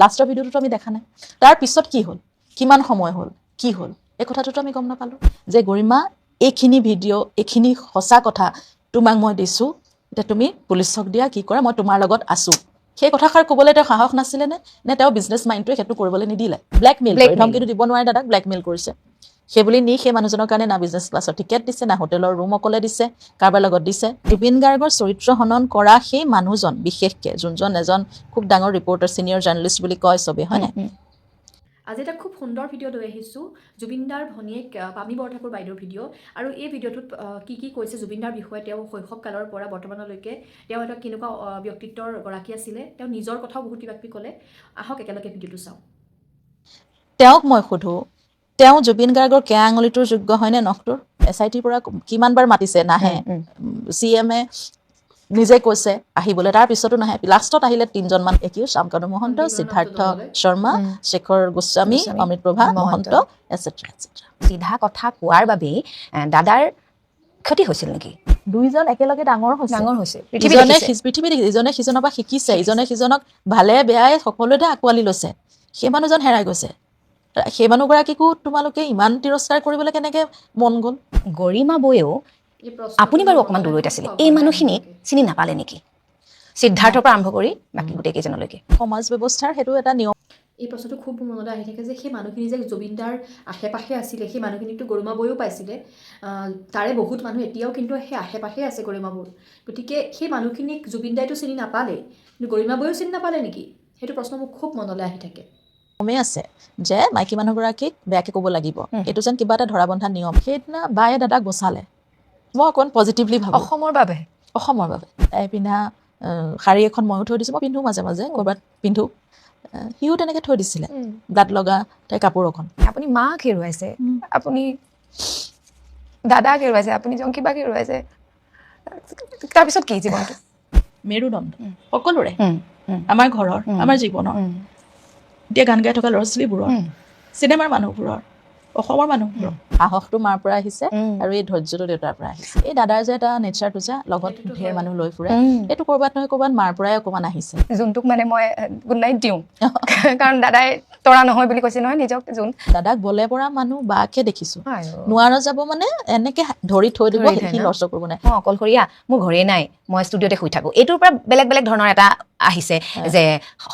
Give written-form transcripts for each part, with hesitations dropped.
লাষ্টৰ ভিডিঅ'টোতো আমি দেখা নাই তাৰ পিছত কি হ'ল কিমান সময় হ'ল কি হ'ল এই কথাটোতো আমি গম নাপালোঁ যে গৰিমা এইখিনি ভিডিঅ' এইখিনি সঁচা কথা তোমাক মই দিছোঁ এতিয়া তুমি পুলিচক দিয়া কি কৰা মই তোমাৰ লগত আছোঁ সেই কথাষাৰ ক'বলৈ তেওঁ সাহস নাছিলে নে তেওঁ বিজনেছ মাইণ্ডটোৱে সেইটো কৰিবলৈ নিদিলে ব্লেকমেইল কৰি ধমকিটো দিব নোৱাৰে দাদাক ব্লেকমেইল কৰিছে সেইবুলি নি সেই মানুহজনৰ কাৰণে না বিজনেছ ক্লাছৰ টিকেট দিছে না হোটেলৰ ৰুম অকলে দিছে কাৰোবাৰ লগত দিছে জুবিন গাৰ্গৰ চৰিত্ৰ হনন কৰা সেই মানুহজন বিশেষকৈ যোনজন এজন খুব ডাঙৰ ৰিপৰ্টাৰ ছিনিয়ৰ জাৰ্নেলিষ্ট বুলি কয় চবেই হয় নাই আজি এটা খুব সুন্দৰ ভিডিঅ' লৈ আহিছোঁ জুবিনদাৰ ভনীয়েক পামী বৰঠাকুৰ বাইদেউৰ ভিডিঅ' আৰু এই ভিডিঅ'টোত কি কৈছে জুবিনদাৰ বিষয়ে তেওঁ শৈশৱকালৰ পৰা বৰ্তমানলৈকে তেওঁ এটা কেনেকুৱা ব্যক্তিত্বৰ গৰাকী আছিলে তেওঁ নিজৰ কথাও বহুত কিবা কিবি ক'লে আহক একেলগে ভিডিঅ'টো চাওঁ তেওঁক মই সোধোঁ তেওঁ জুবিন গাৰ্গৰ কেয়া আঙুলিটোৰ যোগ্য হয়নে নখটোৰ SITৰ পৰা কিমানবাৰ মাতিছে নাহে CMে নিজে কৈছে আহিবলৈ তাৰ পিছতো নাহে লাষ্টত আহিলে 3জনমান একিউ শামকানু মহন্ত সিদ্ধাৰ্থ শৰ্মা শেখৰ গোস্বামী অমৃত প্ৰভা মহন্ত এটচেট্ৰা এটচেট্ৰা চিধা কথা কোৱাৰ বাবেই দাদাৰ ক্ষতি হৈছিল নেকি দুইজন একেলগে ডাঙৰ হৈছে ইজনে সিজনৰ পৰা শিকিছে ইজনে সিজনক ভালে বেয়াই সকলোতে আঁকোৱালি লৈছে সেই মানুহজন হেৰাই গৈছে সেই মানুহগৰাকীকো তোমালোকে ইমান তিৰস্কাৰ কৰিবলৈ কেনেকৈ মন গ'ল গৰিমা বৌয়েও আপুনি বাৰু অকণমান দূৰৈত আছিলে এই মানুহখিনিক চিনি নাপালে নেকি সিদ্ধাৰ্থৰ পৰা আৰম্ভ কৰি বাকী গোটেই কেইজনলৈকে সমাজ ব্যৱস্থাৰ সেইটো এটা নিয়ম এই প্ৰশ্নটো খুব মনলৈ আহি থাকে যে সেই মানুহখিনি যে জুবিনদাৰ আশে পাশে আছিলে সেই মানুহখিনিকতো গৰিমা বৌয়েও পাইছিলে তাৰে বহুত মানুহ এতিয়াও কিন্তু সেই আশে পাশে আছে গৰিমা বৌৰ গতিকে সেই মানুহখিনিক জুবিনদাইতো চিনি নাপালেই কিন্তু গৰিমা বৌয়েও চিনি নাপালে নেকি সেইটো প্ৰশ্ন মোক খুব মনলৈ আহি থাকে কমেই আছে যে মাইকী মানুহগৰাকীক বেয়াকৈ ক'ব লাগিব এইটো যেন কিবা এটা ধৰা বন্ধা নিয়ম সেইদিনা বায়ে দাদাক বচালে মই অকণমান পজিটিভলি ভাবোঁ অসমৰ বাবে তাই পিন্ধা শাৰী এখন ময়ো থৈ দিছোঁ মই পিন্ধো মাজে মাজে ক'ৰবাত পিন্ধো সিও তেনেকৈ থৈ দিছিলে দাঁত লগা তাই কাপোৰ এখন আপুনি মাক হেৰুৱাইছে আপুনি দাদাক হেৰুৱাইছে আপুনি জংকিবাক হেৰুৱাইছে তাৰপিছত কি জীৱনটো মেৰুদণ্ড সকলোৰে আমাৰ ঘৰৰ আমাৰ জীৱনৰ এতিয়া গান গাই থকা ল'ৰা ছোৱালীবোৰৰ চিনেমাৰ মানুহবোৰৰ অসমৰ মানুহবোৰৰ সাহসটো মাৰ পৰা আহিছে আৰু এই ধৈৰ্যটো দেউতাৰ পৰা আহিছে এই দাদাৰ যে এটা নেচাৰটো যে লগত ঢেৰ মানুহ লৈ ফুৰে এইটো ক'ৰবাত নহয় ক'ৰবাত মাৰ পৰাই অকণমান আহিছে যোনটোক মানে মই গুড নাইট দিওঁ কাৰণ দাদাই তৰা নহয় বুলি কৈছে নহয় নিজক যোন দাদাক বলে পৰা মানুহ বাকে দেখিছোঁ নোৱাৰা যাব মানে এনেকৈ ধৰি থৈ দিব সি লৰচৰ কৰিব নাই মই অকলশৰীয়া মোৰ ঘৰে নাই মই ষ্টুডিঅ'তে শুই থাকোঁ এইটোৰ পৰা বেলেগ বেলেগ ধৰণৰ এটা আহিছে যে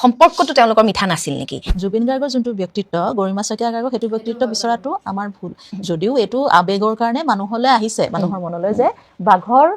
সম্পৰ্কটো তেওঁলোকৰ মিঠা নাছিল নেকি জুবিন গাৰ্গৰ যোনটো ব্যক্তিত্ব গৰিমা শইকীয়া গাৰ্গৰ সেইটো ব্যক্তিত্ব বিচৰাটো আমাৰ ভুল যদিও এইটো আৱেগৰ কাৰণে মানুহলৈ আহিছে মানুহৰ মনলৈ যে বাঘৰ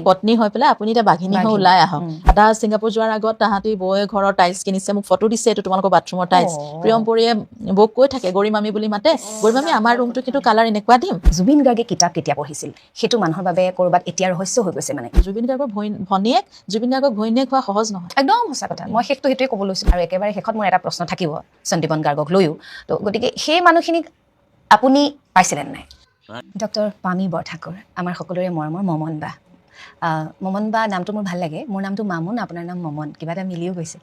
পত্নী হৈ পেলাই আপুনি এতিয়া বাঘিনী হৈ ওলাই আহক এটা ছিংগাপুৰ যোৱাৰ আগত তাহাঁতি বৌয়ে ঘৰৰ টাইলছ কিনিছে মোক ফটো দিছে এইটো তোমালোকৰ বাথৰুমৰ টাইলছ প্ৰিয়মপুৰীয়ে বৌক কৈ থাকে গৰিমামী বুলি মাতে গৰিমামী আমাৰ ৰুমটো কিন্তু কালাৰ এনেকুৱা দিম জুবিন গাৰ্গে কিতাপ কেতিয়া পঢ়িছিল সেইটো মানুহৰ বাবে ক'ৰবাত এতিয়া ৰহস্য হৈ গৈছে মানে জুবিন গাৰ্গৰ ভনীয়েক জুবিন গাৰ্গক ঘৈণীয়েক হোৱা সহজ নহয় একদম সঁচা কথা মই সেইটোৱে ক'ব লৈছোঁ আৰু একেবাৰে শেষত মোৰ এটা প্ৰশ্ন থাকিব সন্দীপন গাৰ্গক লৈও তো গতিকে সেই মানুহখিনিক আপুনি পাইছিলে নাই ডক্টৰ পামী বৰঠাকুৰ আমাৰ সকলোৰে মৰমৰ মমন বা নামটো মোৰ ভাল লাগে মোৰ নামটো মামুন আপোনাৰ নাম মমন কিবা এটা মিলিও গৈছে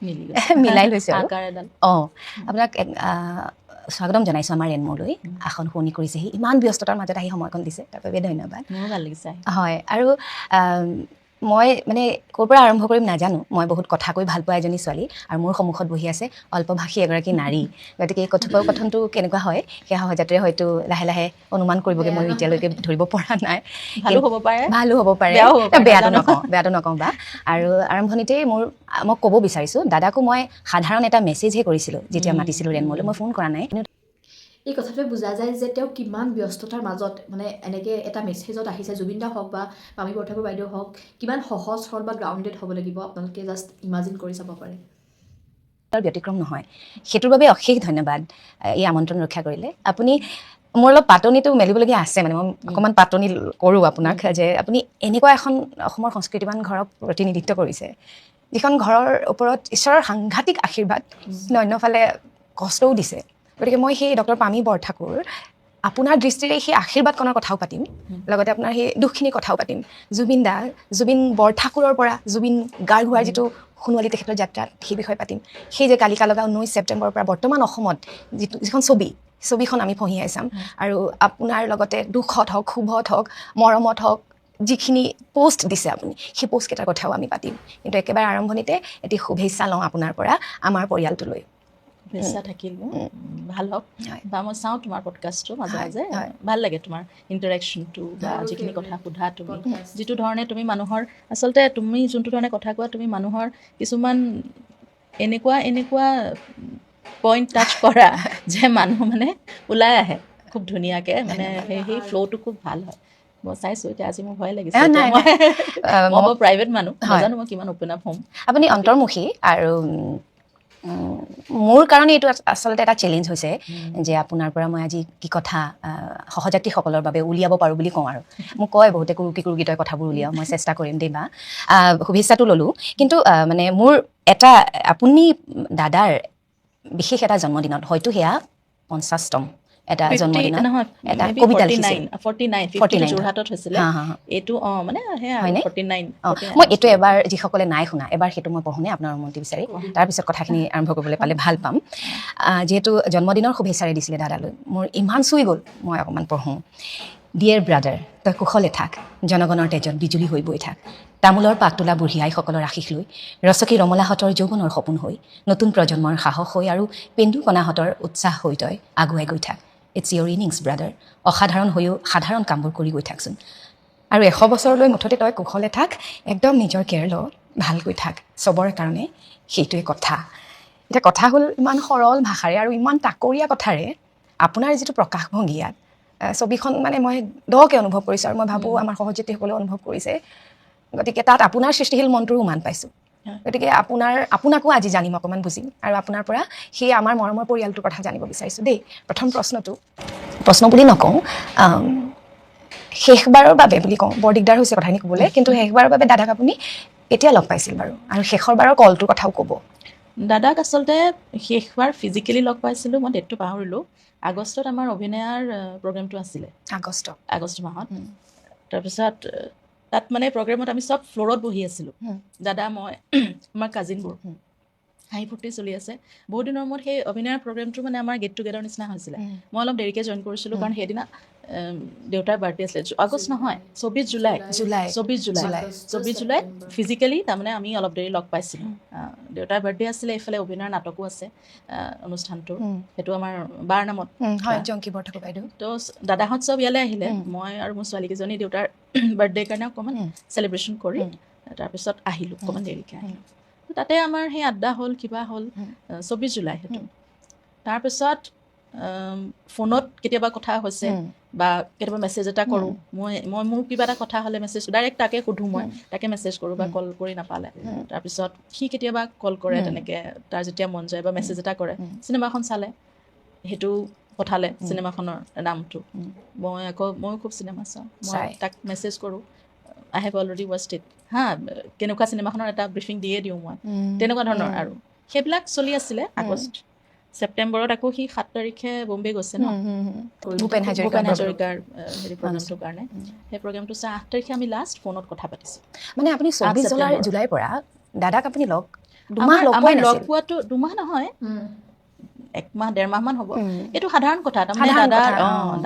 মিলাই লৈছে আপোনাক স্বাগতম জনাইছোঁ আমাৰ ৰেনমোলৈ আসন শুৱনি কৰিছেহি ইমান ব্যস্ততাৰ মাজত আহি সময়কণ দিছে তাৰ বাবে ধন্যবাদ মোৰো ভাল লাগিছে হয় আৰু মই মানে ক'ৰ পৰা আৰম্ভ কৰিম নাজানো মই বহুত কথা কৈ ভাল পোৱা এজনী ছোৱালী আৰু মোৰ সন্মুখত বহি আছে অল্পভাষী এগৰাকী নাৰী গতিকে এই কথোপকথনটো কেনেকুৱা হয় সেয়া সহজাতে হয়তো লাহে লাহে অনুমান কৰিবগৈ মই এতিয়ালৈকে ধৰিব পৰা নাই ভালো হ'ব পাৰে বেয়াটো নকওঁ বা আৰু আৰম্ভণিতেই মই ক'ব বিচাৰিছোঁ দাদাকো মই সাধাৰণ এটা মেছেজহে কৰিছিলোঁ যেতিয়া মাতিছিলোঁ ৰেনমোলৈ মই ফোন কৰা নাই এই কথাটোৱে বুজা যায় যে তেওঁ কিমান ব্যস্ততাৰ মাজত মানে এনেকৈ এটা মেছেজত আহিছে জুবিনদা হওক বা পামী বৰঠাকুৰ বাইদেউ হওক কিমান সহজ সৰল বা গ্ৰাউণ্ডেড হ'ব লাগিব আপোনালোকে জাষ্ট ইমাজিন কৰি চাব পাৰে ব্যতিক্ৰম নহয় সেইটোৰ বাবে অশেষ ধন্যবাদ এই আমন্ত্ৰণ ৰক্ষা কৰিলে আপুনি মোৰ অলপ পাতনিটো মেলিবলগীয়া আছে মানে মই অকণমান পাতনি কৰোঁ আপোনাক যে আপুনি এনেকুৱা এখন অসমৰ সংস্কৃতিৱান ঘৰক প্ৰতিনিধিত্ব কৰিছে যিখন ঘৰৰ ওপৰত ঈশ্বৰৰ সাংঘাতিক আশীৰ্বাদ অন্যফালে কষ্টও দিছে গতিকে মই সেই ডক্টৰ পামী বৰঠাকুৰ আপোনাৰ দৃষ্টিৰে সেই আশীৰ্বাদকণৰ কথাও পাতিম লগতে আপোনাৰ সেই দুখখিনিৰ কথাও পাতিম জুবিন বৰঠাকুৰৰ পৰা জুবিন গাৰ্গ হোৱাৰ যিটো সোণোৱালী তেখেতৰ যাত্ৰা সেই বিষয়ে পাতিম সেই যে কালিকা লগা 19 ছেপ্টেম্বৰৰ পৰা বৰ্তমান অসমত যিখন ছবিখন আমি ফঁহিয়াই চাম আৰু আপোনাৰ লগতে দুখত হওক শুভত হওক মৰমত হওক যিখিনি পোষ্ট দিছে আপুনি সেই পোষ্টকেইটাৰ কথাও আমি পাতিম কিন্তু একেবাৰে আৰম্ভণিতে এটি শুভেচ্ছা লওঁ আপোনাৰ পৰা আমাৰ পৰিয়ালটোলৈ শুভেচ্ছা থাকিল মোৰ ভাল হওক হয়। বা মই চাওঁ তোমাৰ পডকাষ্টটো মাজে হয়, মাজে হয়। ভাল লাগে তোমাৰ ইণ্টাৰেকশ্যনটো বা মোৰো যিখিনি কথা favorite সোধা তুমি podcast। যিটো ধৰণে তুমি মানুহৰ আচলতে তুমি যোনটো ধৰণে কথা কোৱা তুমি মানুহৰ কিছুমান এনেকুৱা পইণ্ট টাচ কৰা যে মানুহ মানে ওলাই আহে খুব ধুনীয়াকৈ মানে সেই ফ্ল'টো খুব ভাল হয় মই চাইছোঁ এতিয়া আজি মোৰ ভয় লাগিছে এতিয়া নাই, মই মই মই- বৰ প্ৰাইভেট মানুহ হয়। নাজানো মই কিমান অ'পেন আপ হ'ম আপুনি অন্তৰ্মুখী আৰু মোৰ কাৰণে এইটো আচলতে এটা চেলেঞ্জ হৈছে যে আপোনাৰ পৰা মই আজি কি কথা সহযাত্ৰীসকলৰ বাবে উলিয়াব পাৰোঁ বুলি কওঁ আৰু মোক কয় বহুতে কুৰুকি তই কথাবোৰ উলিয়াওঁ মই চেষ্টা কৰিম দেই বা শুভেচ্ছাটো ল'লোঁ কিন্তু মানে মোৰ এটা আপুনি দাদাৰ বিশেষ এটা জন্মদিনত হয়তো সেয়া 50তম এটা জন্মদিনত এটা কবিতা লিখিছিল 49 যোৰহাটত হৈছিলে হা হা হা এইটো মানে সেয়া হয়নে? 49 মই এইটো এবাৰ যিসকলে নাই শুনা এবাৰ সেইটো মই পঢ়োঁনে আপোনাৰ অনুমতি বিচাৰি তাৰপিছত কথাখিনি আৰম্ভ কৰিবলৈ পালে ভাল পাম যিহেতু জন্মদিনৰ শুভেচ্ছাৰে দিছিলে দাদালৈ মোৰ ইমান চুই গ'ল মই অকণমান পঢ়োঁ ডিয়েৰ ব্ৰাদাৰ তই কুশলে থাক জনগণৰ তেজত বিজুলী হৈ বৈ থাক তামোলৰ পাত তোলা বুঢ়ী আইসকলৰ আশীষ লৈ ৰচকী ৰমলাহঁতৰ যৌৱনৰ সপোন হৈ নতুন প্ৰজন্মৰ সাহস হৈ আৰু পেন্দুকণাহঁতৰ উৎসাহ হৈ তই আগুৱাই গৈ থাক ইটছ ইয়'ৰ ইনিংছ ব্ৰাদাৰ অসাধাৰণ হৈও সাধাৰণ কামবোৰ কৰি গৈ থাকচোন আৰু 100 বছৰলৈ মুঠতে তই কুশলে থাক একদম নিজৰ কেয়াৰ ল ভালকৈ থাক চবৰে কাৰণে সেইটোৱে কথা এতিয়া কথা হ'ল ইমান সৰল ভাষাৰে আৰু ইমান তাকৰীয়া কথাৰে আপোনাৰ যিটো প্ৰকাশভংগী ইয়াত ছবিখন মানে মই দকে অনুভৱ কৰিছোঁ আৰু মই ভাবোঁ আমাৰ সহযাত্ৰীসকলেও অনুভৱ কৰিছে গতিকে তাত আপোনাৰ সৃষ্টিশীল মনটোৰো উমান পাইছোঁ গতিকে আপোনাকো আজি জানিম অকণমান বুজিম আৰু আপোনাৰ পৰা সেই আমাৰ মৰমৰ পৰিয়ালটোৰ কথা জানিব বিচাৰিছোঁ দেই প্ৰথম প্ৰশ্ন বুলি নকওঁ শেষবাৰৰ বাবে বুলি কওঁ বৰ দিগদাৰ হৈছে কথাখিনি ক'বলৈ কিন্তু শেষবাৰৰ বাবে দাদাক আপুনি কেতিয়া লগ পাইছিল বাৰু আৰু শেষৰবাৰৰ কলটোৰ কথাও ক'ব দাদাক আচলতে শেষবাৰ ফিজিকেলি লগ পাইছিলোঁ মই ডেটটো পাহৰিলোঁ আগষ্টত আমাৰ অভিনয়ৰ প্ৰগ্ৰেমটো আছিলে আগষ্ট মাহত তাৰপিছত তাত মানে প্ৰগ্ৰেমত আমি চব ফ্ল'ৰত বহি আছিলোঁ দাদা মই আমাৰ কাজিনবোৰ হাঁহি ফূৰ্তি চলি আছে বহুত দিনৰ মূৰত সেই অভিনয়ৰ প্ৰগ্ৰেমটো মানে আমাৰ গেট টুগেডাৰ নিচিনা হৈছিলে মই অলপ দেৰিকৈ জইন কৰিছিলোঁ কাৰণ সেইদিনা দেউতাৰ বাৰ্থডে আছিলে আগষ্ট নহয় 24 জুলাইত ফিজিকেলি তাৰমানে আমি অলপ দেৰি লগ পাইছিলোঁ দেউতাৰ বাৰ্থডে আছিলে এইফালে অভিনয়ৰ নাটকো আছে অনুষ্ঠানটোৰ সেইটো আমাৰ বাৰ নামত হয় জংকী বৰঠাকুৰ বাইদেউ তো দাদাহঁত চব ইয়ালৈ আহিলে মই আৰু মোৰ ছোৱালীকেইজনী দেউতাৰ বাৰ্থডেৰ কাৰণে অকণমান চেলিব্ৰেশ্যন কৰি তাৰপিছত আহিলোঁ অকণমান দেৰিকৈ আহিলোঁ তাতে আমাৰ সেই আড্ডা হ'ল কিবা হ'ল 24 জুলাই সেইটো তাৰপিছত ফোনত কেতিয়াবা কথা হৈছে বা কেতিয়াবা মেছেজ এটা কৰোঁ মই মোৰ কিবা এটা কথা হ'লে মেছেজ ডাইৰেক্ট তাকে সোধোঁ মই তাকে মেছেজ কৰোঁ বা কল কৰি নাপালে তাৰপিছত সি কেতিয়াবা কল কৰে তেনেকৈ তাৰ যেতিয়া মন যায় বা মেছেজ এটা কৰে চিনেমাখন চালে সেইটো পঠালে চিনেমাখনৰ নামটো ময়ো খুব চিনেমা চাওঁ মই তাক মেছেজ কৰোঁ আই হেভ অলৰেডি ৱাচ্ড ইট কেনেকুৱা চিনেমাখনৰ এটা ব্ৰিফিং দিয়ে দিওঁ মই তেনেকুৱা ধৰণৰ আৰু সেইবিলাক চলি আছিলে আগষ্ট ছেপ্টেম্বৰত আকৌ সি 7 তাৰিখে বম্বে গৈছে ন ভূপেন হাজৰিকাৰ হেৰি প্ৰগ্ৰেমটোৰ কাৰণে সেই প্ৰগ্ৰেমটো 8 তাৰিখে আমি লাষ্ট ফোনত কথা পাতিছোঁ মানে আপুনি 24 জুলাইৰ পৰা দাদাক আপুনি লগ আমাৰ লগ পোৱাটো 2 মাহ নহয় 1 মাহ 1.5 মাহমান হ'ব এইটো সাধাৰণ কথা তাৰমানে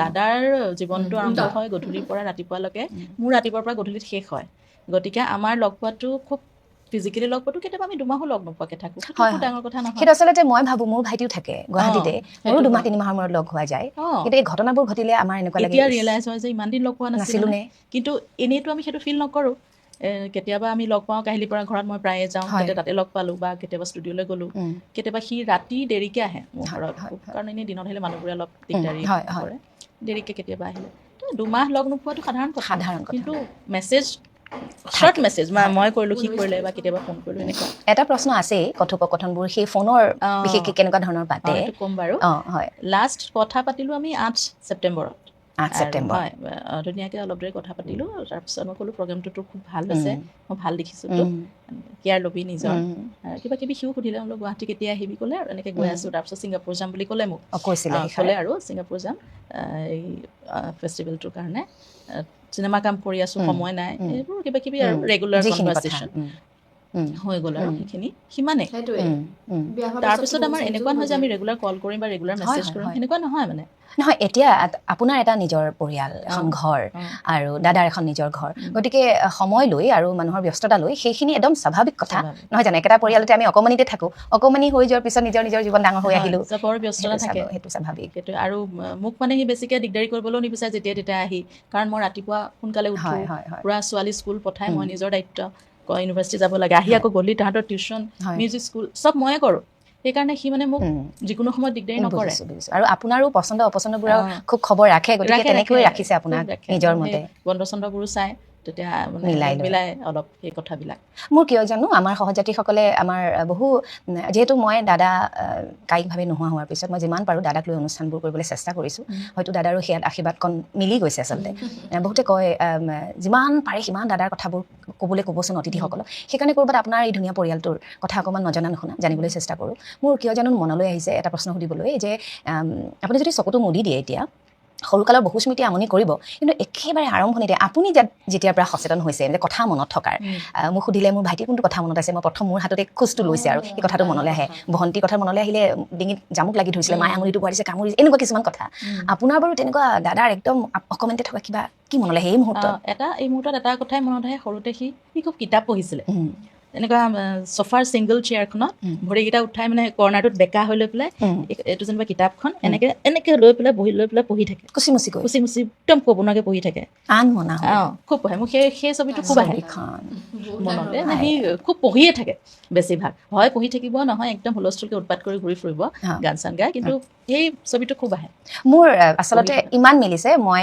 দাদাৰ জীৱনটো আৰম্ভ হয় গধূলিৰ পৰা ৰাতিপুৱালৈকে মোৰ ৰাতিপুৱাৰ পৰা গধূলিত শেষ হয় গতিকে আমাৰ লগ পোৱাটো খুব ফিজিকেলি লগ পোৱাটো কেতিয়াবা আমি 2 মাহো লগ নোপোৱাকৈ থাকোঁ সেইটো ডাঙৰ কথা নহয় সেইটো আচলতে মই ভাবোঁ মোৰ ভাইটিও থাকে গুৱাহাটীতে মোৰো 2-3 মাহৰ মূৰত লগ হোৱা যায় কিন্তু এই ঘটনাবোৰ ঘটিলে আমাৰ এনেকুৱা লাগে এতিয়া ৰিয়েলাইজ হয় যে ইমান দিন লগ পোৱা নাছিলোঁ কিন্তু এনেইতো আমি সেইটো ফিল নকৰোঁ কেতিয়াবা আমি লগ পাওঁ কাহিলীৰ পৰা ঘৰত মই প্ৰায়ে যাওঁ তেতিয়া তাতে লগ পালোঁ বা কেতিয়াবা ষ্টুডিঅ'লৈ গ'লোঁ কেতিয়াবা সি ৰাতি দেৰিকৈ আহে মোৰ ঘৰত কাৰণ এনেই দিনত আহিলে মানুহবোৰে অলপ দিগদাৰী কৰে দেৰিকৈ কেতিয়াবা আহিলে 2 মাহ লগ নোপোৱাটো সাধাৰণ কথা কিন্তু মেছেজ শ্বৰ্ট মেছেজ মই কৰিলোঁ সি কৰিলে বা কেতিয়াবা ফোন কৰিলোঁ এনেকুৱা এটা প্ৰশ্ন আছেই কথোপকথনবোৰ সেই ফোনৰ বিশেষকৈ কেনেকুৱা ধৰণৰ পাতে সেইটো ক'ম বাৰু হয় লাষ্ট কথা পাতিলোঁ আমি 8 ছেপ্টেম্বৰত হয় ধুনীয়াকৈ অলপ দেৰি কথা পাতিলোঁ তাৰপিছত মই ক'লোঁ প্ৰগ্ৰেমটোতো খুব ভাল হৈছে মই ভাল দেখিছোঁ তো কেয়াৰ ল'বি নিজৰ কিবা কিবি সিও সুধিলে বোলো গুৱাহাটী কেতিয়া আহিবি ক'লে আৰু এনেকৈ গৈ আছোঁ তাৰপিছত ছিংগাপুৰ যাম বুলি ক'লে মোক ক'লে আৰু ছিংগাপুৰ যাম এই ফেষ্টিভেলটোৰ কাৰণে চিনেমা কাম কৰি আছোঁ সময় নাই এইবোৰ কিবা কিবি আৰু ৰেগুলাৰ কনভাৰ্চেশ্যন হৈ গ'ল আৰু সেইখিনি সিমানেই সেইটোৱে বিয়া হোৱাৰ তাৰপিছত বহুত আমাৰ changes এনেকুৱা হৈ নহয় যে যায়। আমি ৰেগুলাৰ কল কৰিম বা ৰেগুলাৰ মেছেজ হয়, কৰিম হয়। সেনেকুৱা নহয় মানে নহয় এতিয়া আপোনাৰ এটা নিজৰ পৰিয়াল এখন ঘৰ আৰু দাদাৰ এখন নিজৰ ঘৰ গতিকে সময় লৈ আৰু মানুহৰ ব্যস্ততা লৈ সেইখিনি একদম স্বাভাৱিক কথা নহয় জানো একেটা পৰিয়ালতে আমি অকণমানিতে থাকোঁ অকণমানি হৈ যোৱাৰ পিছত নিজৰ নিজৰ জীৱন ডাঙৰ হৈ আহিলোঁ বৰ ব্যস্ততা থাকে সেইটো স্বাভাৱিক সেইটো আৰু মোক মানে সি বেছিকৈ দিগদাৰি কৰিবলৈও নিবিচাৰে যেতিয়া তেতিয়া আহি কাৰণ মই ৰাতিপুৱা সোনকালে উঠোঁ হয়, হয়, হয়। পুৰা ছোৱালী স্কুল পঠাই মই নিজৰ দায়িত্ব ইউনিভাৰ্চিটি যাব লাগে আহি আকৌ গ'লি তাহাঁতৰ টিউশ্যন হয়। মিউজিক স্কুল চব ময়ে কৰোঁ সেইকাৰণে সি মানে মোক যিকোনো সময়ত দিগদাৰি নকৰে বুজিছোঁ আৰু আপোনাৰো পচন্দ অপচন্দবোৰৰ খুব খবৰ ৰাখে গতিকে তেনেকৈ ৰাখিছে আপোনাক নিজৰ মতে বন্ধ চন্ধবোৰো চাই তেতিয়া মানে মিলাই লয়। মিলাই অলপ সেই কথাবিলাক মোৰ কিয় জানো আমাৰ সহযাত্ৰীসকলে আমাৰ বহু যিহেতু মই দাদা কায়িকভাৱে নোহোৱা হোৱাৰ পিছত মই যিমান পাৰোঁ দাদাক লৈ অনুষ্ঠানবোৰ কৰিবলৈ চেষ্টা কৰিছোঁ হয়তো দাদাৰো সেয়াত আশীৰ্বাদকণ মিলি গৈছে আচলতে বহুতে কয় যিমান পাৰে সিমান দাদাৰ কথাবোৰ ক'বচোন অতিথিসকলক সেইকাৰণে ক'ৰবাত আপোনাৰ এই ধুনীয়া পৰিয়ালটোৰ কথা অকণমান নজনা নুশুনা জানিবলৈ চেষ্টা কৰোঁ মোৰ কিয় জানো মনলৈ আহিছে এটা প্ৰশ্ন সুধিবলৈ যে আপুনি যদি চকুটো মুদি দিয়ে এতিয়া সৰুকালৰ বহু স্মৃতি আমনি কৰিব কিন্তু একেবাৰে আৰম্ভণিতে আপুনি যেতিয়াৰ পৰা সচেতন হৈছে যে কথা মনত থকাৰ মোক সুধিলে মোৰ ভাইটি কোনটো কথা মনত আছে মই প্ৰথম মোৰ হাততে খোজটো লৈছে আৰু এই কথাটো মনলৈ আহে ভণ্টিৰ কথা মনলৈ আহিলে ডিঙিত জামুক লাগি ধৰিছিলে মায়ে আঙুলিটো ভৰাইছে কামুৰিছে এনেকুৱা কিছুমান কথা আপোনাৰ বাৰু তেনেকুৱা দাদাৰ একদম অকণমানতে থকা কিবা কি মনলৈ আহে এই মুহূৰ্তত এই মুহূৰ্তত এটা কথাই মনত আহে সৰুতে সি খুব কিতাপ পঢ়িছিলে এনেকুৱা চফাৰ ছিংগল চেয়াৰখনত ভৰিকেইটা উঠাই মানে কৰ্ণাৰটোত বেকা হৈ লৈ পেলাই এইটো যেনিবা কিতাপখন এনেকে লৈ পেলাই বহি লৈ পেলাই পঢ়ি থাকে কুচি মুচি একদম ক'ব নোৱাৰাকে পঢ়ি থাকে খুব পঢ়ে মোক সেই ছবিটো খুব আহে মনতে সি খুব পঢ়িয়ে থাকে বেছিভাগ হয় পঢ়ি থাকিব নহয় একদম হুলস্থুলকৈ উৎপাত কৰি ঘূৰি ফুৰিব গান চান গাই কিন্তু সেই ছবিটো খুব আহে মোৰ আচলতে ইমান মিলিছে মই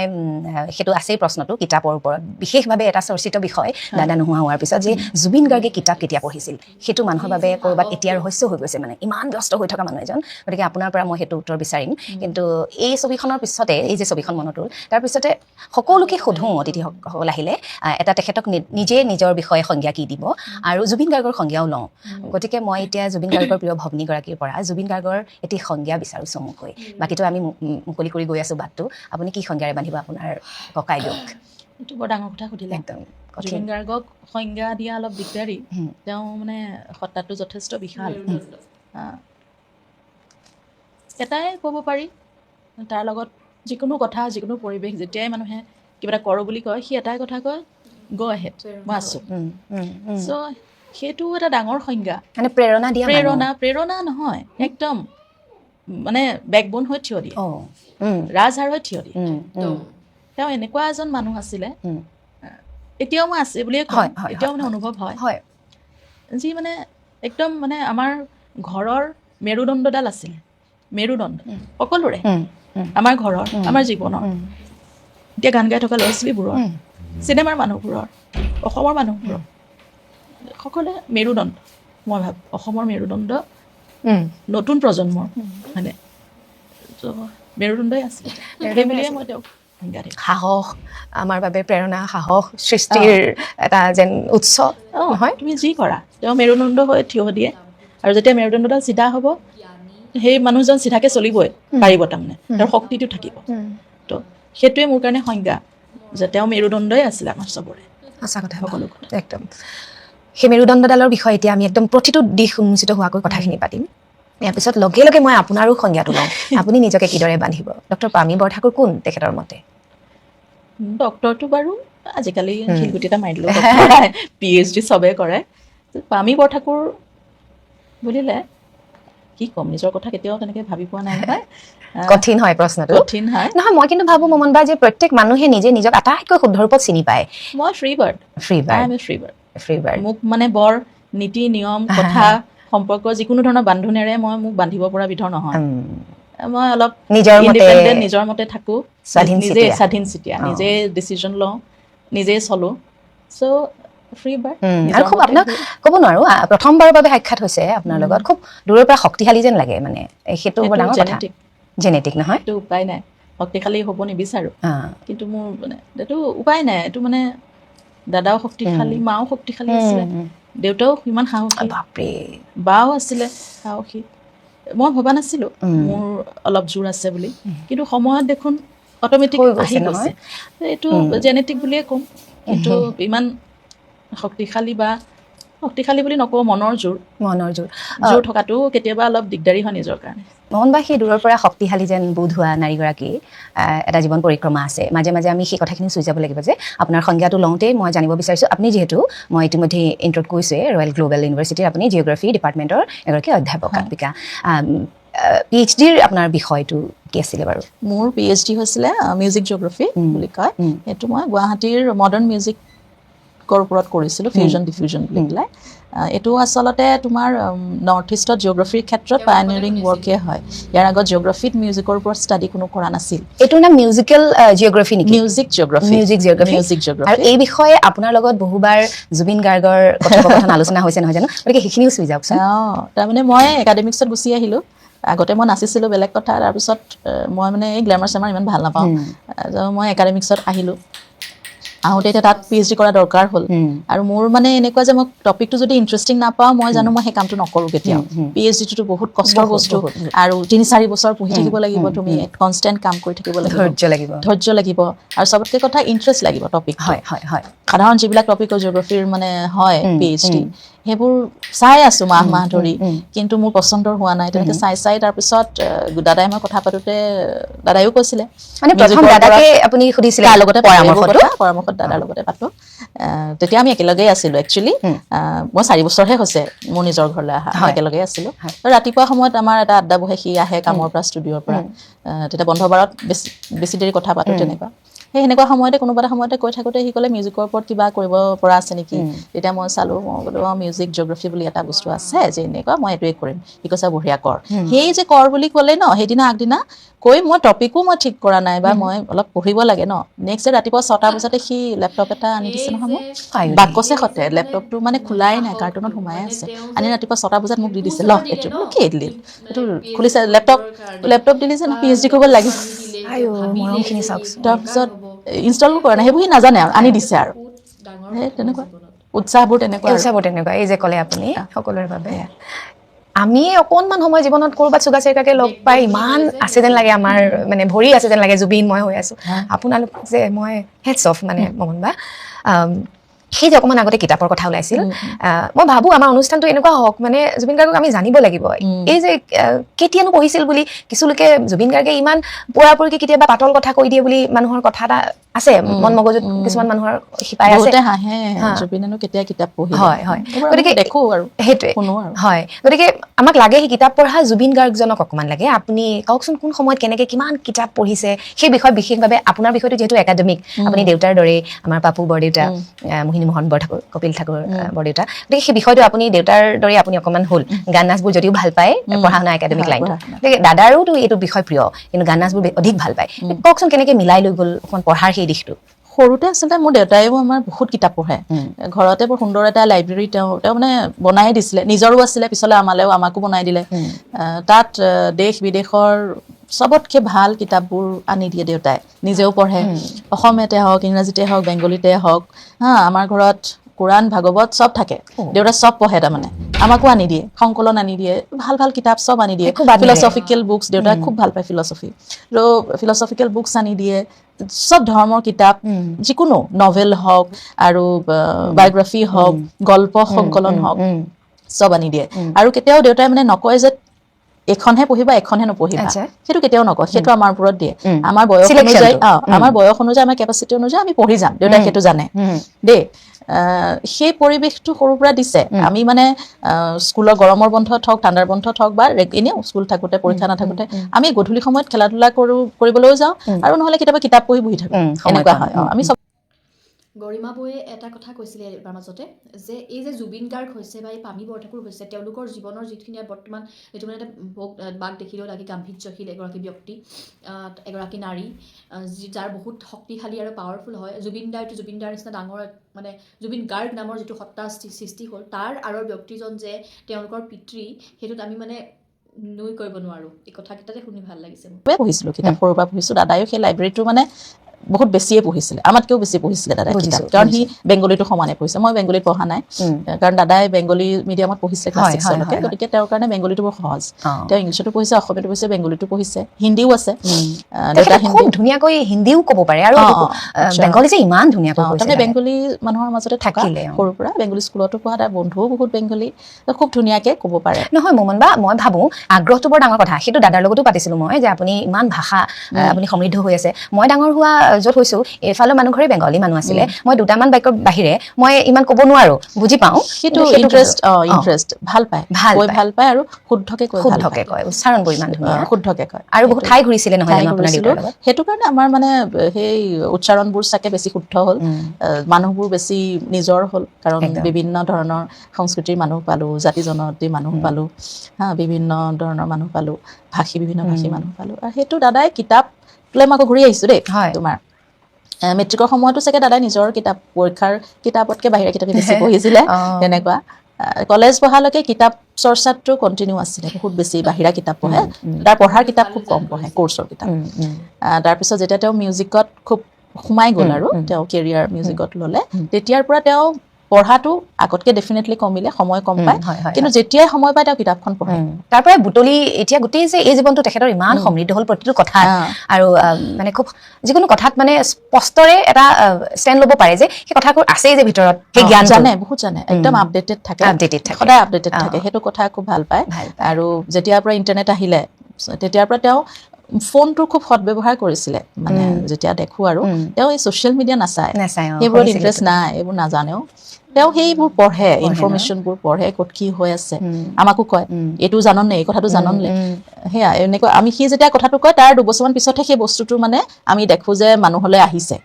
সেইটো আছেই প্ৰশ্নটো কিতাপৰ ওপৰত বিশেষভাৱে এটা চৰ্চিত বিষয় দাদা নোহোৱা হোৱাৰ পিছত যে জুবিন গাৰ্গে কিতাপ কেতিয়া পঢ়িছিল সেইটো মানুহৰ বাবে ক'ৰবাত এতিয়া ৰহস্য হৈ গৈছে মানে ইমান ব্যস্ত হৈ থকা মানুহ এজন গতিকে আপোনাৰ পৰা মই সেইটো উত্তৰ বিচাৰিম কিন্তু এই ছবিখনৰ পিছতে এই যে ছবিখন মনত হ'ল তাৰপিছতে সকলোকে সোধোঁ অতিথিসকল আহিলে এটা তেখেতক নিজে নিজৰ বিষয়ে সংজ্ঞা কি দিব আৰু জুবিন গাৰ্গৰ সংজ্ঞাও লওঁ গতিকে মই এতিয়া জুবিন গাৰ্গৰ প্ৰিয় ভগ্নীগৰাকীৰ পৰা জুবিন গাৰ্গৰ এটি সংজ্ঞা বিচাৰোঁ চমুকৈ বাকীটো আমি মুকলি কৰি গৈ আছোঁ বাটটো আপুনি কি সংজ্ঞাৰে বান্ধিব আপোনাৰ ককাইদেউক এইটো বৰ ডাঙৰ কথা সুধিলে একদম জুবিন গাৰ্গক সংজ্ঞা দিয়া অলপ দিগদাৰী তেওঁ মানে সত্তাটো যথেষ্ট বিশাল এটাই ক'ব পাৰি তাৰ লগত যিকোনো কথা যিকোনো পৰিৱেশ যেতিয়াই মানুহে কিবা এটা কৰোঁ বুলি কয় সি এটাই কথা কয় গো এহেড মই আছোঁ চ' সেইটো এটা ডাঙৰ সংজ্ঞা মানে প্ৰেৰণা নহয় একদম মানে বেকবোন হৈ থিয় দিয়ে ৰাজহাড় হৈ থিয় দিয়ে তেওঁ এনেকুৱা এজন মানুহ আছিলে এতিয়াও মই আছে বুলিয়ে কওঁ এতিয়াও মানে অনুভৱ হয় যি মানে একদম মানে আমাৰ ঘৰৰ মেৰুদণ্ডডাল আছিলে মেৰুদণ্ড সকলোৰে আমাৰ ঘৰৰ আমাৰ জীৱনৰ এতিয়া গান গাই থকা ল'ৰা ছোৱালীবোৰৰ চিনেমাৰ মানুহবোৰৰ অসমৰ মানুহবোৰৰ সকলোৱে মেৰুদণ্ড মই ভাবোঁ অসমৰ মেৰুদণ্ড নতুন প্ৰজন্মৰ মানে মেৰুদণ্ডই আছিলে সেই বুলিয়ে মই তেওঁক সাহস আমাৰ বাবে প্ৰেৰণা সাহস সৃষ্টিৰ এটা যেন উৎস নহয় তুমি যি কৰা তেওঁ মেৰুদণ্ড হৈ থিয় দিয়ে আৰু যেতিয়া মেৰুদণ্ডডাল চিধা হ'ব সেই মানুহজন চিধাকৈ চলিবই পাৰিব তাৰমানে তেওঁৰ শক্তিটো থাকিব তো সেইটোৱে মোৰ কাৰণে সংজ্ঞা যে তেওঁ মেৰুদণ্ডই আছিলে আমাৰ চবৰে সঁচা কথা সকলো কথা একদম সেই মেৰুদণ্ডডালৰ বিষয়ে এতিয়া আমি একদম প্ৰতিটো দিশ উন্মোচিত হোৱাকৈ কথাখিনি পাতিম ইয়াৰ পিছত লগে লগে মই আপোনাৰো সংজ্ঞাটো লওঁ আপুনি নিজকে কিদৰে বান্ধিব ডক্টৰ পামী বৰঠাকুৰ কোন তেখেতৰ মতে ডক্টৰটো বাৰু আজিকালি শিলগুটি এটা মাৰি দিলোঁ PhD চবে কৰে পামী বৰঠাকুৰ বুলিলে কি ক'ম নিজৰ কথা কেতিয়াও তেনেকৈ ভাবি পোৱা নাই নহয় কঠিন হয় প্ৰশ্নটো কঠিন হয় নহয় মই কিন্তু ভাবোঁ মমন বা যে প্ৰত্যেক মানুহে নিজে নিজক আটাইতকৈ শুদ্ধ ৰূপত চিনি পায় মই ফ্ৰী বাৰ্ড মোক মানে বৰ নীতি নিয়ম কথা সম্পৰ্ক যিকোনো ধৰণৰ বান্ধোনেৰে মোক বান্ধিব পৰা বিধৰ নহয় মই অলপ ইণ্ডিপেণ্ডেণ্ট নিজৰ মতে থাকোঁ নিজে স্বাধীনচিতীয়া নিজে ডিচিজন লওঁ নিজেই চলোঁ চ' ফ্ৰী বাৰ্ড আৰু খুব আপোনাক ক'ব নোৱাৰোঁ প্ৰথমবাৰৰ বাবে সাক্ষাৎ হৈছে আপোনাৰ লগত খুব দূৰৰ পৰা শক্তিশালী যেন লাগে মানে সেইটো বৰ ডাঙৰ কথা জেনেটিক নহয় এইটো উপায় নাই শক্তিশালী হ'ব নিবিচাৰোঁ কিন্তু মোৰ মানে এইটো উপায় নাই এইটো মানে দাদাও শক্তিশালী মাও শক্তিশালী আছিলে দেউতাও ইমান সাহসী বাও আছিলে সাহসী মই ভবা নাছিলোঁ মোৰ অলপ জোৰ আছে বুলি কিন্তু সময়ত দেখোন অট'মেটিক আহি গৈছে এইটো জেনেটিক বুলিয়ে ক'ম কিন্তু ইমান শক্তিশালী বা শক্তিশালী বুলি নকওঁ, মনৰ জোৰ থকাটো কেতিয়াবা অলপ দিগদাৰী হয় নিজৰ কাৰণে। মোহন বা সেই দূৰৰ পৰা শক্তিশালী যেন বোধ হোৱা নাৰীগৰাকী এটা জীৱন পৰিক্ৰমা আছে। মাজে মাজে আমি সেই কথাখিনি চুই যাব লাগিব যে আপোনাৰ সংজ্ঞাটো লওঁতেই মই জানিব বিচাৰিছোঁ, আপুনি যিহেতু মই ইতিমধ্যে ইণ্ট্ৰ'ত কৈছোঁৱে ৰয়েল গ্ল'বেল ইউনিভাৰ্চিটিৰ আপুনি জিঅ'গ্ৰাফী ডিপাৰ্টমেণ্টৰ এগৰাকী অধ্যাপিকা। PhDৰ আপোনাৰ বিষয়টো কি আছিলে বাৰু? মোৰ PhD হৈছিলে মিউজিক জিঅ'গ্ৰাফী বুলি কয়। সেইটো মই গুৱাহাটীৰ মডাৰ্ণ মিউজিকৰ ওপৰত কৰিছিলোঁ, ফিউজন ডিফিউজন বুলি পেলাই। এইটো আচলতে তোমাৰ নৰ্থ ইষ্টত জিঅ'গ্ৰাফীৰ ক্ষেত্ৰত পায়নিয়াৰিং ৱৰ্কে হয়। ইয়াৰ আগত জিঅ'গ্ৰাফীত মিউজিকৰ ওপৰত ষ্টাডি কোনো কৰা নাছিল। এইটোৰ নাম মিউজিকেল জিঅ'গ্ৰাফী নেকি? Music geography. আৰু এই বিষয়ে আপোনাৰ লগত বহুবাৰ জুবিন গাৰ্গৰ কথোপকথন আলোচনা হৈছে নহয় জানো? গতিকে সেইখিনিও চুই যাওকচোন। তাৰমানে মই একাডেমিক্সত গুচি আহিলোঁ। আগতে মই নাচিছিলোঁ বেলেগ কথা, তাৰপিছত মই মানে এই গ্লেমাৰ চেমাৰ ইমান ভাল নাপাওঁ। মই একাডেমিক্সত আহিলোঁ। আহোঁতে এতিয়া তাত PhD কৰা দৰকাৰ হ'ল। আৰু মোৰ মানে এনেকুৱা যে মই টপিকটো যদি ইণ্টাৰেষ্টিং নাপাওঁ, মই জানো মই সেই কামটো নকৰোঁ কেতিয়াও। PhDটোতো বহুত কষ্টৰ বস্তু, আৰু 3-4 বছৰ পঢ়ি থাকিব লাগিব, তুমি কনষ্টেণ্ট কাম কৰি থাকিব লাগিব, ধৈৰ্য লাগিব, আৰু চবতকৈ কথা ইণ্টাৰেষ্ট লাগিব টপিক। সাধাৰণ যিবিলাক টপিকৰ জিঅ'গ্ৰাফীৰ মানে হয় PhD, সেইবোৰ চাই আছোঁ মাহ ধৰি, কিন্তু মোৰ পচন্দৰ হোৱা নাই। তেনেকৈ চাই তাৰপিছত দাদাই মই কথা পাতোঁতে দাদাইও কৈছিলে, আপুনি সুধিছিলে পৰামৰ্শত দাদাৰ লগতে পাতোঁ। তেতিয়া আমি একেলগেই আছিলোঁ একচুৱেলি। মই 4 বছৰহে হৈছে মোৰ নিজৰ ঘৰলৈ অহা, একেলগেই আছিলোঁ। ৰাতিপুৱা সময়ত আমাৰ এটা আড্ডা বহে, সি আহে কামৰ পৰা, ষ্টুডিঅ'ৰ পৰা। তেতিয়া বন্ধ বাৰত বেছি দেৰি কথা পাতোঁ তেনেকুৱা। সেই সেনেকুৱা সময়তে কোনোবা এটা সময়তে কৈ থাকোঁতে সি ক'লে মিউজিকৰ ওপৰত কিবা কৰিব পৰা আছে নেকি? তেতিয়া মই চালোঁ, মই বোলো মিউজিক জিঅ'গ্ৰাফী বুলি এটা বস্তু আছে যে এনেকুৱা, মই এইটোৱে কৰিম। সি কৈছে বঢ়িয়া কৰ। সেই যে কৰ বুলি ক'লে ন, সেইদিনা আগদিনা কৈ মই টপিকো মই ঠিক কৰা নাই, বা মই অলপ পঢ়িব লাগে ন। নেক্সট ডে ৰাতিপুৱা 6টা বজাতে সি লেপটপ এটা আনি দিছে নহয় মোক, বাকচে সতে। লেপটপটো মানে খোলাই নাই, কাৰ্টুনত সোমাই আছে। আনি ৰাতিপুৱা 6টা বজাত মোক দি দিছে, ল এইটো। মোক কি দিলি? এইটো খুলিছে, লেপটপ দিলি যে PhD কৰিব লাগিব। তাৰপিছত ইনষ্টলো কৰা নাই, সেইবোৰ সি নাজানে আৰু, আনি দিছে আৰু। সেই তেনেকুৱা উৎসাহবোৰ তেনেকুৱা। এই যে ক'লে আপুনি সকলোৰে বাবে। আমি অকণমান সময় জীৱনত ক'ৰবাত চুগা চেকাকে লগ পাই ইমান আছে যেন লাগে, আমাৰ মানে ভৰি আছে যেন লাগে, জুবিনময় হৈ আছোঁ। আপোনালোক যে মই হেডছ অফ মানে মোহন বা। সেই যে অকণমান আগতে কিতাপৰ কথা ওলাইছিল, মই ভাবোঁ আমাৰ অনুষ্ঠানটো এনেকুৱা হওক, মানে জুবিন গাৰ্গক আমি জানিব লাগিব। এই যে কেতিয়ানো পঢ়িছিল বুলি কিছুলোকে জুবিন গাৰ্গে ইমান পৰাপৰিকে কেতিয়াবা পাতল কথা কৈ দিয়ে বুলি মানুহৰ কথা এটা আছে, মন মগজুত কিছুমান মানুহৰ শিপাই আছে। জুবিনেনো কেতিয়া কিতাপ পঢ়িল? গতিকে দেখোঁ আৰু সেইটোৱে হয়। গতিকে আমাক লাগে সেই কিতাপ পঢ়া জুবিন গাৰ্গজনক অকণমান লাগে। আপুনি কওকচোন কোন সময়ত কেনেকৈ কিমান কিতাপ পঢ়িছে, সেই বিষয়ে বিশেষভাৱে আপোনাৰ বিষয়টো যিহেতু একাডেমিক, আপুনি দেউতাৰ দৰে, আমাৰ পাপু বৰদেউতা, মোহিনী মোহন বৰঠাকুৰ, কপিল ঠাকুৰ বৰদেউতা, গতিকে সেই বিষয়টো আপুনি দেউতাৰ দৰে আপুনি অকণমান হ'ল। গান নাচবোৰ যদিও ভাল পায়, পঢ়া শুনা একাডেমিক লাইনটো, গতিকে দাদাৰোতো এইটো বিষয় প্ৰিয়, কিন্তু গান নাচবোৰ অধিক ভাল পায়। কওকচোন কেনেকৈ মিলাই লৈ গ'ল অকণমান পঢ়াৰ সেই দিশটো? সৰুতে আচলতে মোৰ দেউতায়েও আমাৰ বহুত কিতাপ পঢ়ে। ঘৰতে বৰ সুন্দৰ এটা লাইব্ৰেৰী তেওঁ মানে বনাই দিছিলে, নিজৰো আছিলে, পিছলৈ আমাকো বনাই দিলে। তাত দেশ বিদেশৰ চবতকৈ ভাল কিতাপবোৰ আনি দিয়ে দেউতাই, নিজেও পঢ়ে। অসমীয়াতে হওক, ইংৰাজীতে হওক, বেংগলীতে হওক, আমাৰ ঘৰত কোৰাণ ভাগৱত চব থাকে। দেউতা চব পঢ়ে, তাৰমানে আমাকো আনি দিয়ে, সংকলন আনি দিয়ে, ভাল ভাল কিতাপ চব আনি দিয়ে। ফিলচফিকেল বুকছ, দেউতাই খুব ভাল পায় ফিলচফি, ত' ফিলচফিকেল বুকছ আনি দিয়ে। চব ধৰ্মৰ কিতাপ, যিকোনো নভেল হওক আৰু বায়'গ্ৰাফি হওক, গল্প সংকলন হওক, চব আনি দিয়ে। আৰু কেতিয়াও দেউতাই মানে নকয় যে এখনহে পঢ়িবা, এখনহে নপঢ়িবা, সেইটো কেতিয়াও নকয়। সেইটো আমাৰ ওপৰত দিয়ে। আমাৰ বয়স অনুযায়ী, আমাৰ কেপাচিটি অনুযায়ী আমি পঢ়ি যাম, দেউতাই সেইটো জানে দেই। সেই পৰিৱেশটো সৰুৰ পৰা দিছে। আমি মানে স্কুলৰ গৰমৰ বন্ধত হওক, ঠাণ্ডাৰ বন্ধত হওক, বা এনেও স্কুল থাকোঁতে, পৰীক্ষা নাথাকোঁতে আমি গধূলি সময়ত খেলা ধূলা কৰিবলৈও যাওঁ, আৰু নহ'লে কেতিয়াবা কিতাপ পঢ়ি বহি থাকোঁ, এনেকুৱা হয়। আমি চব গৰিমা বৌয়ে এটা কথা কৈছিলে এবাৰ মাজতে, যে এই যে জুবিন গাৰ্গ হৈছে বা এই পামী বৰঠাকুৰ হৈছে, তেওঁলোকৰ জীৱনৰ যিখিনি বৰ্তমান যিটো মানে এটা বাক দেখিলেও লাগে গাম্ভীৰ্যশীল এগৰাকী ব্যক্তি, এগৰাকী নাৰী, যাৰ বহুত শক্তিশালী আৰু পাৱাৰফুল হয়। জুবিন দাৰ নিচিনা ডাঙৰ মানে জুবিন গাৰ্গ নামৰ যিটো সত্তা সৃষ্টি হ'ল, তাৰ আঁৰৰ ব্যক্তিজন যে তেওঁলোকৰ পিতৃ, সেইটোত আমি মানে নুই কৰিব নোৱাৰোঁ। এই কথাকেইটাতে শুনি ভাল লাগিছে মোৰ। পঢ়িছিলোঁ কিতাপ, সৰুৰ পৰা পঢ়িছোঁ। দাদায়ো সেই লাইব্ৰেৰীটো মানে বহুত বেছিয়ে পঢ়িছিলে, আমাতকৈও বেছি পঢ়িছিলে দাদাই কিতাপ, কাৰণ সি বেংগলীটো সমানে পঢ়িছে, মই বেংগলীত পঢ়া নাই, কাৰণ দাদাই বেংগলী মিডিয়ামত পঢ়িছিলে ক্লাছ 6লৈকে, গতিকে তেওঁৰ কাৰণে বেংগলীটো বৰ সহজ। তেওঁ ইংলিছতো পঢ়িছে, অসমীয়াতো পঢ়িছে, বেংগলীতো পঢ়িছে, হিন্দীও আছে, দেউতা হিন্দী ধুনীয়াকৈ হিন্দীও ক'ব পাৰে, আৰু বেংগলী যে ইমান ধুনীয়াকৈ কৈছে। তাৰমানে বেংগলী মানুহৰ মাজতে থাকিলে সৰুৰ পৰা, বেংগলী স্কুলতো পঢ়া, তাৰ বন্ধুও বহুত বেংগলী, খুব ধুনীয়াকৈ ক'ব পাৰে। নহয় মোমন বা, মই ভাবোঁ আগ্ৰহটো বৰ ডাঙৰ কথা, সেইটো দাদাৰ লগতো পাতিছিলোঁ মই, যে আপুনি ইমান ভাষা আপুনি সমৃদ্ধ হৈ আছে। মই ডাঙৰ হোৱা য'ত হৈছোঁ এইফালৰ মানুহ ঘৰে বেংগলী মানুহ আছিলে, মই দুটামান বাক্যৰ বাহিৰে মই ইমান ক'ব নোৱাৰোঁ, বুজি পাওঁ, সেইটো ইণ্টাৰেষ্ট ভাল পায়, ভাল পায় আৰু শুদ্ধকে কয়, উচ্চাৰণবোৰ ইমান ধুনীয়া, শুদ্ধকে কয়, আৰু বহুত ঠাই ঘূৰিছিলে নহয় জানো আপোনাৰ দেউতাৰ লগত? সেইটো কাৰণে আমাৰ মানে সেই উচ্চাৰণবোৰ চাগে বেছি শুদ্ধ হ'ল, মানুহবোৰ বেছি নিজৰ হ'ল, কাৰণ বিভিন্ন ধৰণৰ সংস্কৃতিৰ মানুহ পালোঁ, জাতি জনজাতিৰ মানুহ পালোঁ, বিভিন্ন ধৰণৰ মানুহ পালোঁ, বিভিন্ন ভাষী মানুহ পালোঁ, আৰু সেইটো দাদাই কিতাপ লৈ মই আকৌ ঘূৰি আহিছোঁ দেই, তোমাৰ মেট্ৰিকৰ সময়তো চাগে দাদাই নিজৰ কিতাপ, পৰীক্ষাৰ কিতাপতকৈ বাহিৰা কিতাপে বেছি পঢ়িছিলে, তেনেকুৱা। কলেজ পঢ়ালৈকে কিতাপ চৰ্চাটো কণ্টিনিউ আছিলে, বহুত বেছি বাহিৰা কিতাপ পঢ়ে, তাৰ পঢ়াৰ কিতাপ খুব কম পঢ়ে, কোৰ্চৰ কিতাপ। তাৰপিছত যেতিয়া তেওঁ মিউজিকত খুব সোমাই গ'ল আৰু তেওঁ কেৰিয়াৰ মিউজিকত ল'লে, তেতিয়াৰ পৰা তেওঁ পঢ়াটো আগতকৈ ডেফিনেটলি কমিলে, সময় কম পায়, কিন্তু যেতিয়াই সময় পায় তেওঁ কিতাপখন পঢ়ে। তাৰ পৰাই বুটলি এতিয়া গোটেই যে এই জীৱনটো তেখেতৰ ইমান সমৃদ্ধ হ'ল প্ৰতিটো কথাত, আৰু মানে খুব যিকোনো কথাত মানে স্পষ্টৰে এটা ষ্টেণ্ড ল'ব পাৰে যে সেই কথাবোৰ আছেই যে ভিতৰত, সেই জ্ঞান জানে, বহুত জানে, একদম আপডেটেড থাকে, সদায় আপডেটেড থাকে, সেইটো কথা খুব ভাল পায়। আৰু যেতিয়াৰ পৰা ইণ্টাৰনেট আহিলে তেতিয়াৰ পৰা তেওঁ ফোনটোৰ খুব সদব্যৱহাৰ কৰিছিলে, মানে যেতিয়া দেখোঁ আৰু তেওঁ এই ছ'চিয়েল মিডিয়া নাচায়, সেইবোৰত ইণ্টাৰেষ্ট নাই, এইবোৰ নাজানেও, তেওঁ সেইবোৰ পঢ়ে, ইনফৰমেশ্যনবোৰ পঢ়ে, ক'ত কি হৈ আছে, আমাকো কয় এইটো জাননে, এই কথাটো জাননে, সেয়া এনেকুৱা। আমি সি যেতিয়া কথাটো কয় তাৰ দুবছৰমান পিছতহে সেই বস্তুটো মানে আমি দেখোঁ যে মানুহলৈ আহিছে,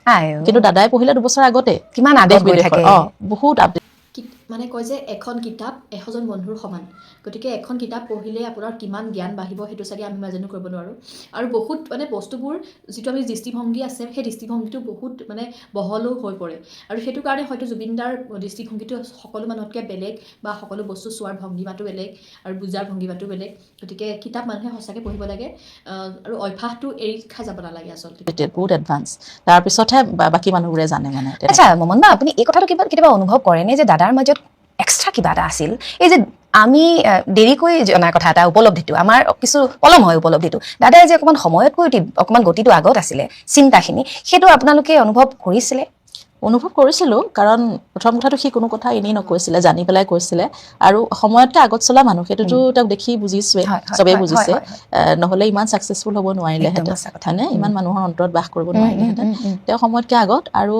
কিন্তু দাদাই পঢ়িলে দুবছৰ আগতে, কিমান আদেশ গৈ থাকে, বহুত আপডেট। মানে কয় যে এখন কিতাপ এশজন বন্ধুৰ সমান, গতিকে এখন কিতাপ পঢ়িলে আপোনাৰ কিমান জ্ঞান বাঢ়িব সেইটো চাগে আমি ইমাজিনো কৰিব নোৱাৰোঁ। আৰু বহুত মানে বস্তুবোৰ যিটো আমি দৃষ্টিভংগী আছে, সেই দৃষ্টিভংগীটো বহুত মানে বহলো হৈ পৰে, আৰু সেইটো কাৰণে হয়তো জুবিনদাৰ দৃষ্টিভংগীটো সকলো মানুহতকৈ বেলেগ, বা সকলো বস্তু চোৱাৰ ভংগীমাটো বেলেগ, আৰু বুজাৰ ভংগীমাটো বেলেগ, গতিকে কিতাপ মানুহে সঁচাকৈ পঢ়িব লাগে, আৰু অভ্যাসটো এৰি খাই যাব নালাগে আচলতে। বহুত এডভান্স, তাৰপিছতহে বাকী মানুহবোৰে জানে মানে। আচ্ছা মোমন বা, আপুনি এই কথাটো কেতিয়াবা অনুভৱ কৰেনে যে দাদাৰ মাজত এক্সট্ৰা কিবা এটা আছিল, এই যে আমি দেৰিকৈ জনা কথা এটা, উপলব্ধিটো আমাৰ কিছু পলম হয়, উপলব্ধিটো দাদাই যে অকণমান সময়তকৈ অকণমান গতিটো আগত আছিলে, চিন্তাখিনি, সেইটো আপোনালোকে অনুভৱ কৰিছিলে? অনুভৱ কৰিছিলোঁ, কাৰণ প্ৰথম কথাটো সি কোনো কথা এনেই নকৈছিলে, জানি পেলাই কৈছিলে, আৰু সময়তকৈ আগত চলা মানুহ, সেইটোতো তেওঁক দেখি বুজিছোৱে, চবেই বুজিছে, নহ'লে ইমান ছাকচেছফুল হ'ব নোৱাৰিলেহেঁতেন, হয়নে, ইমান মানুহৰ অন্তৰত বাস কৰিব নোৱাৰিলেহেঁতেন, তেওঁ সময়তকৈ আগত। আৰু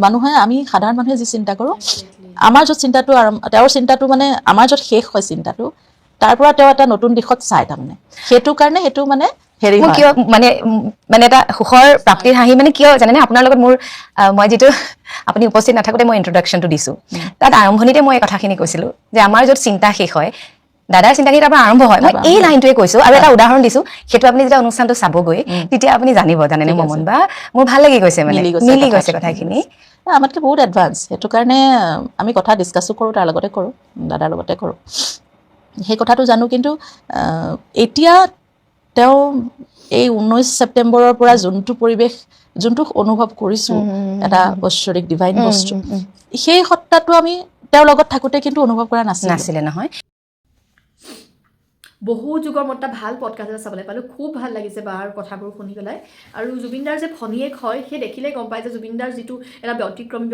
মানুহে, আমি সাধাৰণ মানুহে যি চিন্তা কৰোঁ, আমাৰ য'ত চিন্তাটো তেওঁৰ চিন্তাটো মানে আমাৰ য'ত শেষ হয় চিন্তাটো, তাৰ পৰা তেওঁ এটা নতুন দিশত চায়, তাৰমানে সেইটো কাৰণে সেইটো মানে হেৰি হয়, কিয় মানে এটা সুখৰ প্ৰাপ্তিৰ হাঁহি, মানে কিয় জানেনে, আপোনাৰ লগত মোৰ মই যিটো আপুনি উপস্থিত নাথাকোঁতে মই ইন্ট্ৰডাকশ্যনটো দিছোঁ, তাত আৰম্ভণিতে মই এই কথাখিনি কৈছিলোঁ যে আমাৰ য'ত চিন্তা শেষ হয়, দাদাৰ চিন্তাখিনি তাৰ পৰা আৰম্ভ হয়। মই এই লাইনটোৱে কৈছোঁ, আৰু এটা উদাহৰণ দিছোঁ, সেইটো আপুনি যেতিয়া অনুষ্ঠানটো চাবগৈ তেতিয়া আপুনি জানিব, জানেনে মোমন বা, মোৰ ভাল লাগি গৈছে, মানে মিলি গৈছে কথাখিনি। আমাতকৈ বহুত এডভান্স, সেইটো কাৰণে আমি কথা ডিছকাছো কৰোঁ, তাৰ লগতে কৰোঁ, দাদাৰ লগতে কৰোঁ, সেই কথাটো জানো। কিন্তু এতিয়া তেওঁ এই 19 ছেপ্টেম্বৰৰ পৰা যোনটো পৰিৱেশ, যোনটো অনুভৱ কৰিছোঁ, এটা ঐশ্বৰিক ডিভাইন বস্তু, সেই সত্তাটো আমি তেওঁৰ লগত থাকোঁতে কিন্তু অনুভৱ কৰা নাছিলে নহয়। বহু যুগৰ মত এটা ভাল পডকাষ্ট এটা চাবলৈ পালোঁ, খুব ভাল লাগিছে বাৰ কথাবোৰ শুনি পেলাই। আৰু জুবিনদাৰ যে ভনীয়েক হয়, সেই দেখিলেই গম পায় যে জুবিনদাৰ যিটো এটা ব্যতিক্ৰমী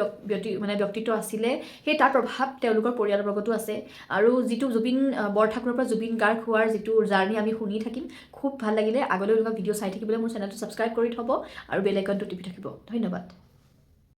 ব্যক্তিত্ব আছিলে, সেই তাৰ প্ৰভাৱ তেওঁলোকৰ পৰিয়ালবৰ্গতো আছে। আৰু যিটো জুবিন বৰঠাকুৰৰ পৰা জুবিন গাৰ্গ হোৱাৰ যিটো জাৰ্ণি আমি শুনি থাকিম, খুব ভাল লাগিলে। আগলৈ এনেকুৱা ভিডিঅ' চাই থাকিবলৈ মোৰ চেনেলটো ছাবস্ক্ৰাইব কৰি থ'ব, আৰু বেল আইকনটো টিপি থাকিব। ধন্যবাদ।